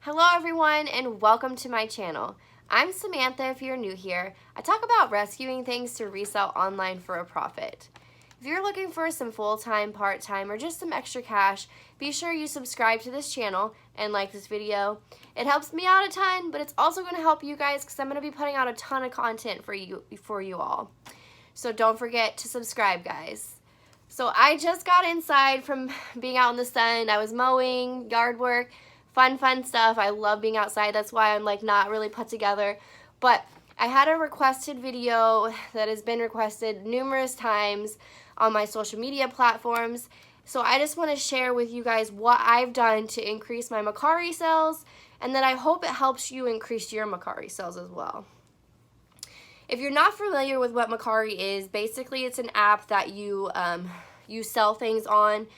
Hello everyone and welcome to my channel. I'm Samantha if you're new here. I talk about rescuing things to resell online for a profit. If you're looking for some full-time, part-time, or just some extra cash, be sure you subscribe to this channel and like this video. It helps me out a ton, but it's also going to help you guys because I'm going to be putting out a ton of content for you all. So don't forget to subscribe, guys. So I just got inside from being out in the sun. I was mowing, yard work, fun stuff. I love being outside. That's why I'm like not really put together. But I had a requested video that has been requested numerous times on my social media platforms. So I just want to share with you guys what I've done to increase my Mercari sales, and then I hope it helps you increase your Mercari sales as well. If you're not familiar with what Mercari is, basically it's an app that you sell things on.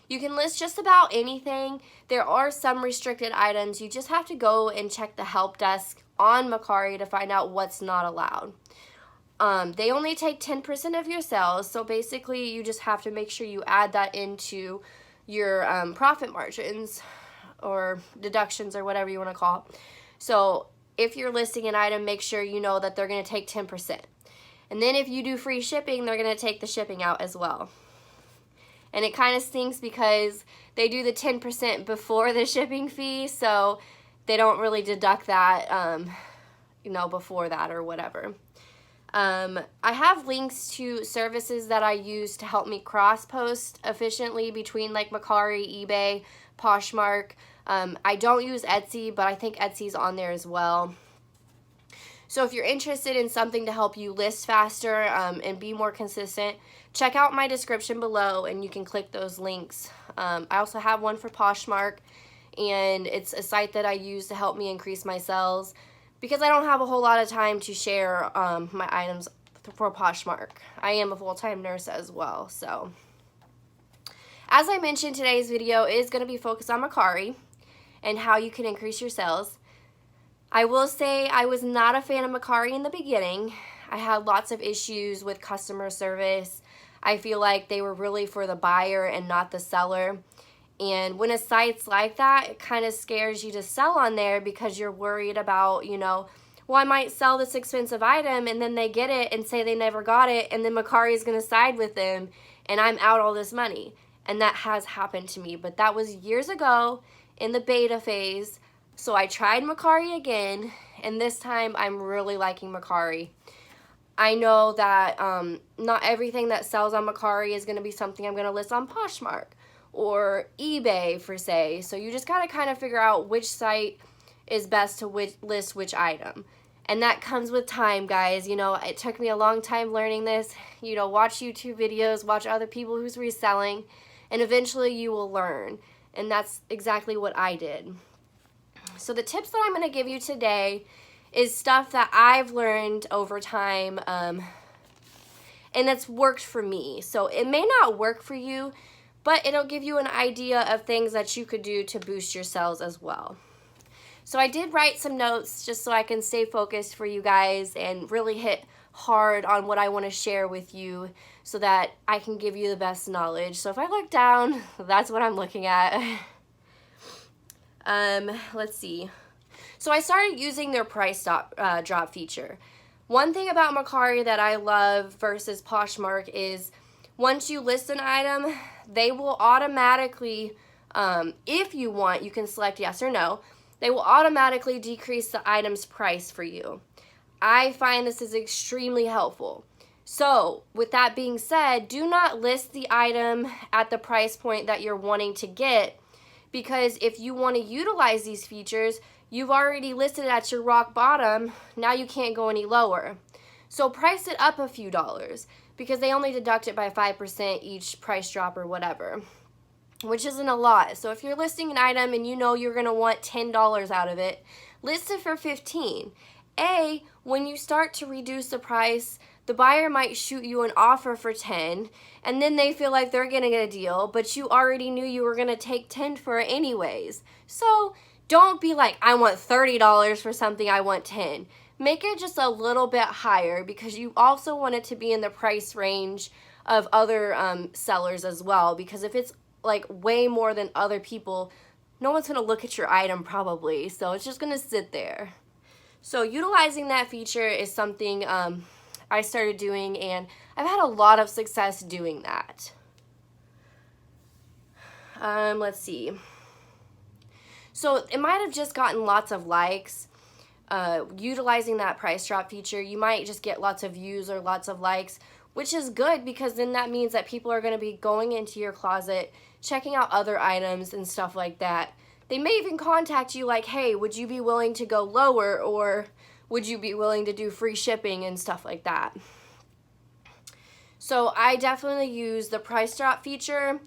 You can list just about anything. There are some restricted items. You just have to go and check the help desk on Mercari to find out what's not allowed. They only take 10% of your sales, so basically you just have to make sure you add that into your profit margins or deductions or whatever you want to call it. So if you're listing an item, make sure you know that they're going to take 10%. And then if you do free shipping, they're going to take the shipping out as well. And it kind of stinks because they do the 10% before the shipping fee, so they don't really deduct that, before that or whatever. I have links to services that I use to help me cross-post efficiently between like Mercari, eBay, Poshmark. I don't use Etsy, but I think Etsy's on there as well. So if you're interested in something to help you list faster and be more consistent, check out my description below and you can click those links. I also have one for Poshmark, and it's a site that I use to help me increase my sales because I don't have a whole lot of time to share my items for Poshmark. I am a full-time nurse as well. So as I mentioned, today's video is going to be focused on Mercari and how you can increase your sales. I will say I was not a fan of Mercari in the beginning. I had lots of issues with customer service. I feel like they were really for the buyer and not the seller. And when a site's like that, it kind of scares you to sell on there because you're worried about, well, I might sell this expensive item and then they get it and say they never got it, and then Mercari is going to side with them and I'm out all this money. And that has happened to me, but that was years ago in the beta phase. So I tried Mercari again, and this time I'm really liking Mercari. I know that not everything that sells on Mercari is going to be something I'm going to list on Poshmark or eBay for say. So you just got to kind of figure out which site is best to list which item. And that comes with time, guys. It took me a long time learning this. Watch YouTube videos, watch other people who's reselling, and eventually you will learn. And that's exactly what I did. So the tips that I'm going to give you today is stuff that I've learned over time, and that's worked for me. So it may not work for you, but it'll give you an idea of things that you could do to boost your sales as well. So I did write some notes just so I can stay focused for you guys and really hit hard on what I want to share with you so that I can give you the best knowledge. So if I look down, that's what I'm looking at. Let's see. So I started using their price drop feature. One thing about Mercari that I love versus Poshmark is once you list an item, they will automatically, if you want, you can select yes or no. They will automatically decrease the item's price for you. I find this is extremely helpful. So with that being said, do not list the item at the price point that you're wanting to get, because if you want to utilize these features, you've already listed it at your rock bottom. Now you can't go any lower. So price it up a few dollars because they only deduct it by 5% each price drop or whatever, which isn't a lot. So if you're listing an item and you're going to want $10 out of it, list it for $15. When you start to reduce the price, the buyer might shoot you an offer for $10, and then they feel like they're getting a deal, but you already knew you were going to take $10 for it anyways. So don't be like, I want $30 for something, I want $10. Make it just a little bit higher because you also want it to be in the price range of other sellers as well, because if it's like way more than other people, no one's gonna look at your item probably, so it's just gonna sit there. So utilizing that feature is something I started doing, and I've had a lot of success doing that. Let's see. So it might have just gotten lots of likes. Utilizing that price drop feature, you might just get lots of views or lots of likes, which is good because then that means that people are going to be going into your closet, checking out other items and stuff like that. They may even contact you like, hey, would you be willing to go lower, or would you be willing to do free shipping and stuff like that. So I definitely use the price drop feature,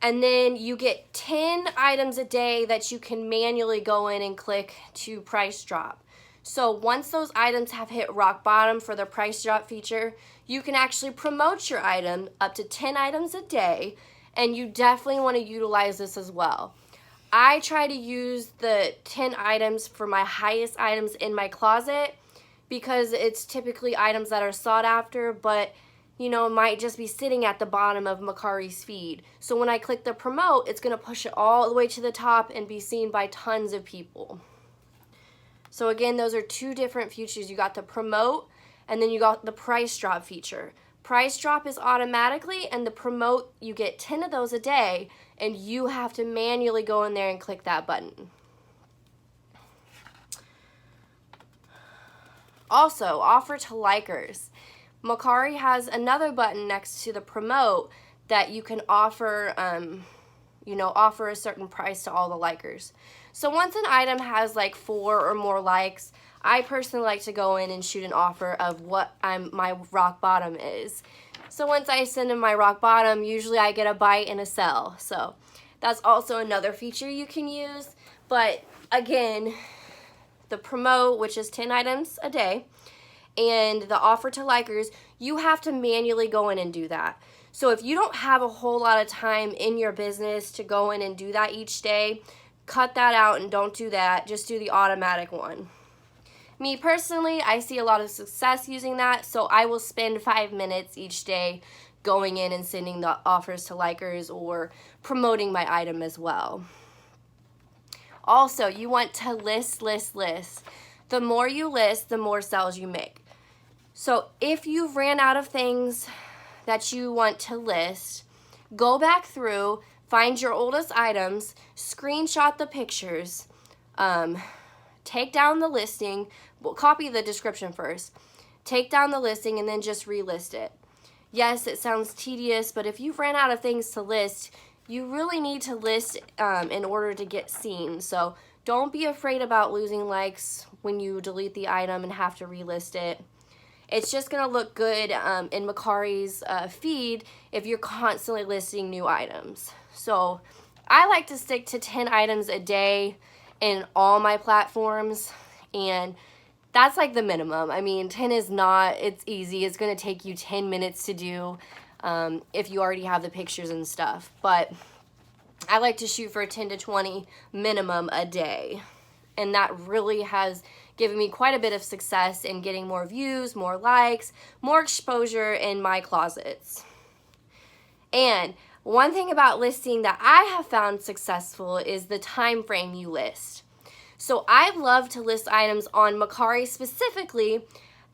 and then you get 10 items a day that you can manually go in and click to price drop. So once those items have hit rock bottom for the price drop feature, you can actually promote your item up to 10 items a day, and you definitely want to utilize this as well. I try to use the 10 items for my highest items in my closet because it's typically items that are sought after, but you know, it might just be sitting at the bottom of Mercari's feed. So when I click the promote, it's going to push it all the way to the top and be seen by tons of people. So again, those are two different features. You got the promote, and then you got the price drop feature. Price drop is automatically, and the promote, you get 10 of those a day, and you have to manually go in there and click that button. Also, offer to likers. Mercari has another button next to the promote that you can offer, offer a certain price to all the likers. So once an item has like 4 or more likes, I personally like to go in and shoot an offer of what my rock bottom is. So once I send in my rock bottom, usually I get a buy and a sell. So that's also another feature you can use. But again, the promote, which is 10 items a day, and the offer to likers, you have to manually go in and do that. So if you don't have a whole lot of time in your business to go in and do that each day, cut that out and don't do that. Just do the automatic one. Me personally, I see a lot of success using that, so I will spend 5 minutes each day going in and sending the offers to likers or promoting my item as well. Also, you want to list. The more you list, the more sales you make. So if you've ran out of things that you want to list, go back through, find your oldest items, screenshot the pictures, take down the listing, copy the description first, take down the listing, and then just relist it. Yes, it sounds tedious, but if you've ran out of things to list, you really need to list in order to get seen. So don't be afraid about losing likes when you delete the item and have to relist it. It's just going to look good in Mercari's feed if you're constantly listing new items. So I like to stick to 10 items a day in all my platforms, and that's like the minimum. I mean, 10 is not, it's easy. It's going to take you 10 minutes to do if you already have the pictures and stuff. But I like to shoot for 10 to 20 minimum a day. And that really has given me quite a bit of success in getting more views, more likes, more exposure in my closets. And one thing about listing that I have found successful is the time frame you list. So I love to list items on Mercari specifically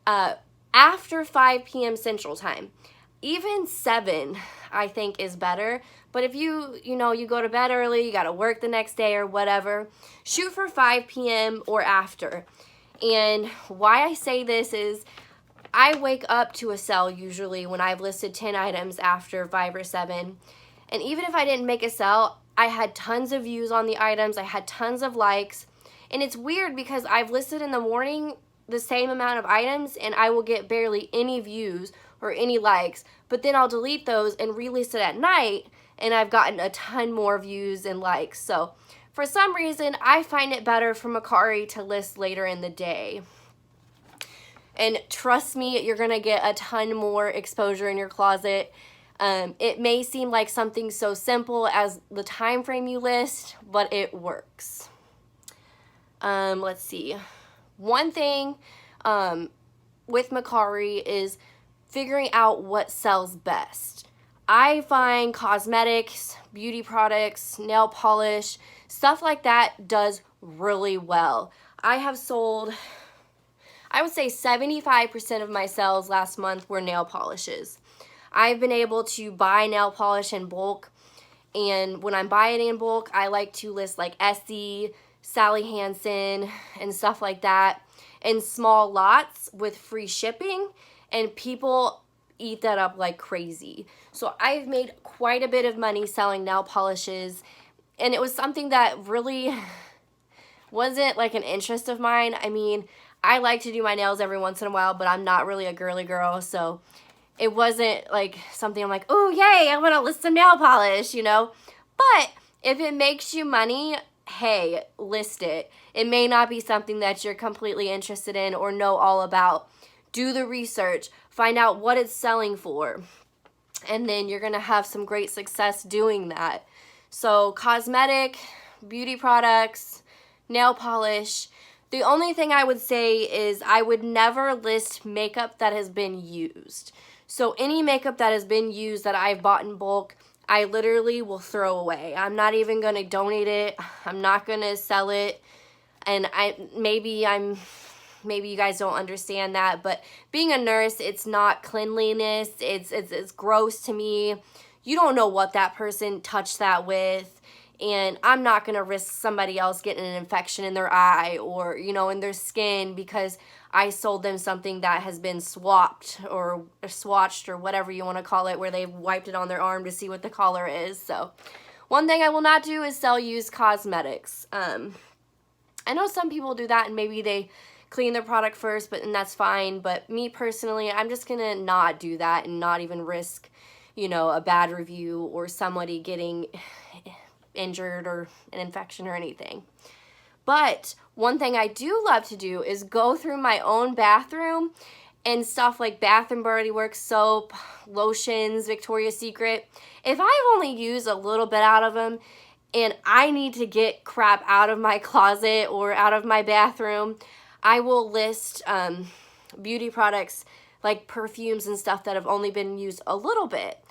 after 5 p.m. Central Time. Even 7, I think, is better. But if you go to bed early, you got to work the next day or whatever, shoot for 5 p.m. or after. And why I say this is I wake up to a sell usually when I've listed 10 items after 5 or 7. And even if I didn't make a sell, I had tons of views on the items. I had tons of likes. And it's weird because I've listed in the morning the same amount of items and I will get barely any views or any likes. But then I'll delete those and relist it at night, and I've gotten a ton more views and likes. So for some reason, I find it better for Mercari to list later in the day. And trust me, you're going to get a ton more exposure in your closet. It may seem like something so simple as the time frame you list, but it works. Let's see. One thing with Mercari is figuring out what sells best. I find cosmetics, beauty products, nail polish, stuff like that does really well. I have sold, I would say 75% of my sales last month were nail polishes. I've been able to buy nail polish in bulk, and when I'm buying in bulk, I like to list like Essie, Sally Hansen, and stuff like that in small lots with free shipping, and people eat that up like crazy. So I've made quite a bit of money selling nail polishes, and it was something that really wasn't like an interest of mine. I mean, I like to do my nails every once in a while, but I'm not really a girly girl, so it wasn't like something I'm like, oh yay, I want to list some nail polish, you know. But if it makes you money, hey, list it. It may not be something that you're completely interested in or know all about. Do the research, find out what it's selling for, and then you're gonna have some great success doing that. So cosmetic, beauty products, nail polish. The only thing I would say is I would never list makeup that has been used. So any makeup that has been used that I've bought in bulk, I literally will throw away. I'm not even going to donate it. I'm not going to sell it. And maybe you guys don't understand that, but being a nurse, it's not cleanliness. It's gross to me. You don't know what that person touched that with. And I'm not going to risk somebody else getting an infection in their eye or, you know, in their skin because I sold them something that has been swapped or swatched or whatever you want to call it, where they've wiped it on their arm to see what the color is. So one thing I will not do is sell used cosmetics. I know some people do that and maybe they clean their product first, and that's fine. But me personally, I'm just going to not do that and not even risk, you know, a bad review or somebody getting injured or an infection or anything. But one thing I do love to do is go through my own bathroom and stuff like Bath and Body Works soap, lotions, Victoria's Secret. If I've only used a little bit out of them and I need to get crap out of my closet or out of my bathroom, I will list beauty products like perfumes and stuff that have only been used a little bit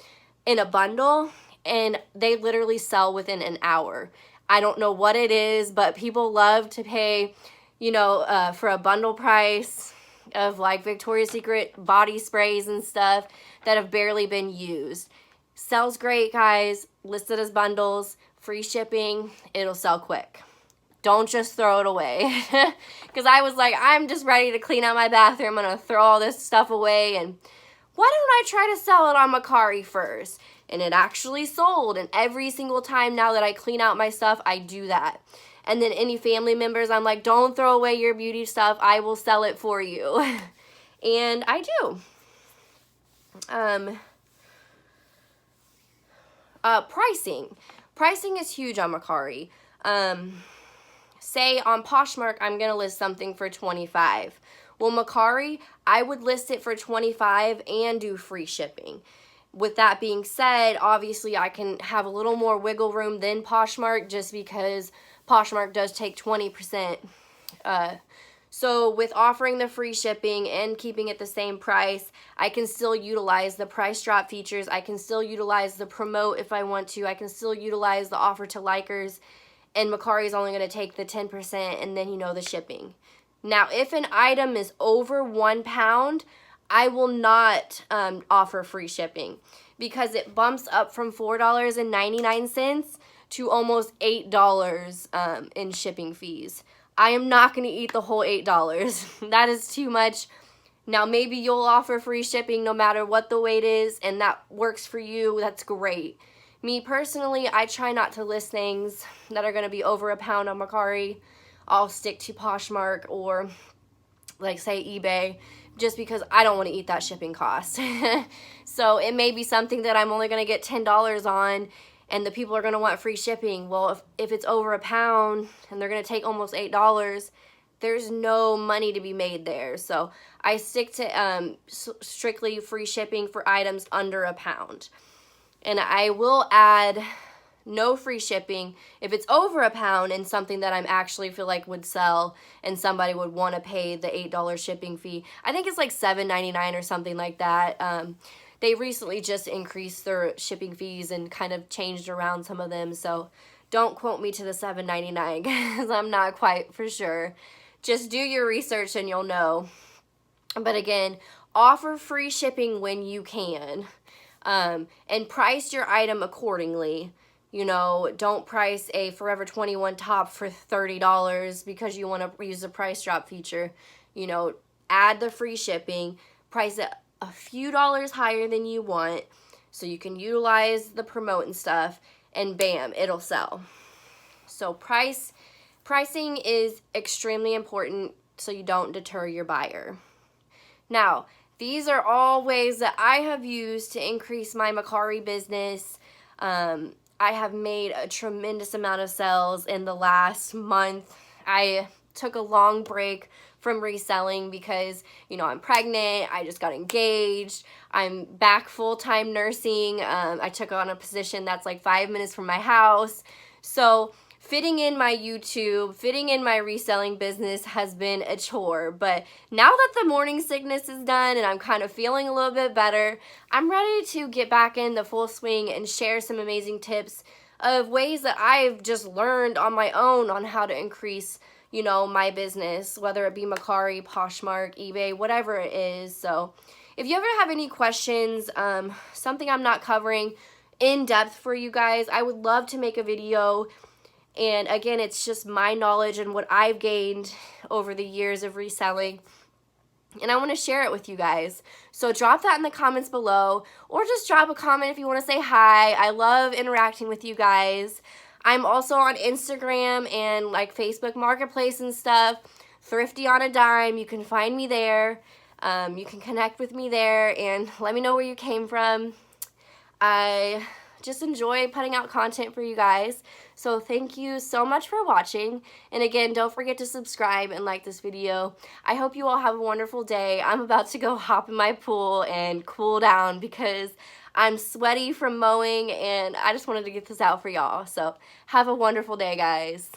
in a bundle, and they literally sell within an hour. I don't know what it is, but people love to pay, you know, for a bundle price of like Victoria's Secret body sprays and stuff that have barely been used. Sells great, guys. Listed as bundles, free shipping. It'll sell quick. Don't just throw it away. Because I was like, I'm just ready to clean out my bathroom. I'm going to throw all this stuff away. And why don't I try to sell it on Mercari first? And it actually sold. And every single time now that I clean out my stuff, I do that. And then any family members, I'm like, don't throw away your beauty stuff. I will sell it for you. And I do. Pricing. Pricing is huge on Mercari. Say on Poshmark, I'm going to list something for $25. Well, Mercari, I would list it for $25 and do free shipping. With that being said, obviously I can have a little more wiggle room than Poshmark just because Poshmark does take 20%. So with offering the free shipping and keeping it the same price, I can still utilize the price drop features. I can still utilize the promote if I want to. I can still utilize the offer to likers. And Mercari is only going to take the 10% and then, you know, the shipping. Now, if an item is over £1, I will not offer free shipping because it bumps up from $4.99 to almost $8 in shipping fees. I am not going to eat the whole $8. That is too much. Now, maybe you'll offer free shipping no matter what the weight is, and that works for you. That's great. Me personally, I try not to list things that are going to be over £1 on Mercari. I'll stick to Poshmark or, like, say, eBay, just because I don't want to eat that shipping cost. So it may be something that I'm only going to get $10 on, and the people are going to want free shipping. Well, if it's over £1 and they're going to take almost $8, there's no money to be made there. So I stick to strictly free shipping for items under £1. And I will add no free shipping if it's over £1 and something that I'm actually feel like would sell and somebody would want to pay the $8 shipping fee. I think it's like $7.99 or something like that. they recently just increased their shipping fees and kind of changed around some of them, so don't quote me to the $7.99 because I'm not quite for sure. Just do your research and you'll know. But again, offer free shipping when you can, and price your item accordingly. You know, don't price a Forever 21 top for $30 because you want to use the price drop feature. You know, add the free shipping, price it a few dollars higher than you want so you can utilize the promote and stuff, and bam, it'll sell. So pricing is extremely important so you don't deter your buyer. Now, these are all ways that I have used to increase my Mercari business. I have made a tremendous amount of sales in the last month. I took a long break from reselling because, you know, I'm pregnant, I just got engaged, I'm back full-time nursing. I took on a position that's like 5 minutes from my house. So fitting in my YouTube, fitting in my reselling business has been a chore. But now that the morning sickness is done and I'm kind of feeling a little bit better, I'm ready to get back in the full swing and share some amazing tips of ways that I've just learned on my own on how to increase, you know, my business, whether it be Mercari, Poshmark, eBay, whatever it is. So if you ever have any questions, something I'm not covering in depth for you guys, I would love to make a video. And again, it's just my knowledge and what I've gained over the years of reselling, and I want to share it with you guys. So drop that in the comments below, or just drop a comment if you want to say hi. I love interacting with you guys. I'm also on Instagram and like Facebook Marketplace and stuff. Thrifty on a Dime. You can find me there. You can connect with me there and let me know where you came from. I just enjoy putting out content for you guys. So thank you so much for watching. And again, don't forget to subscribe and like this video. I hope you all have a wonderful day. I'm about to go hop in my pool and cool down because I'm sweaty from mowing and I just wanted to get this out for y'all. So have a wonderful day, guys.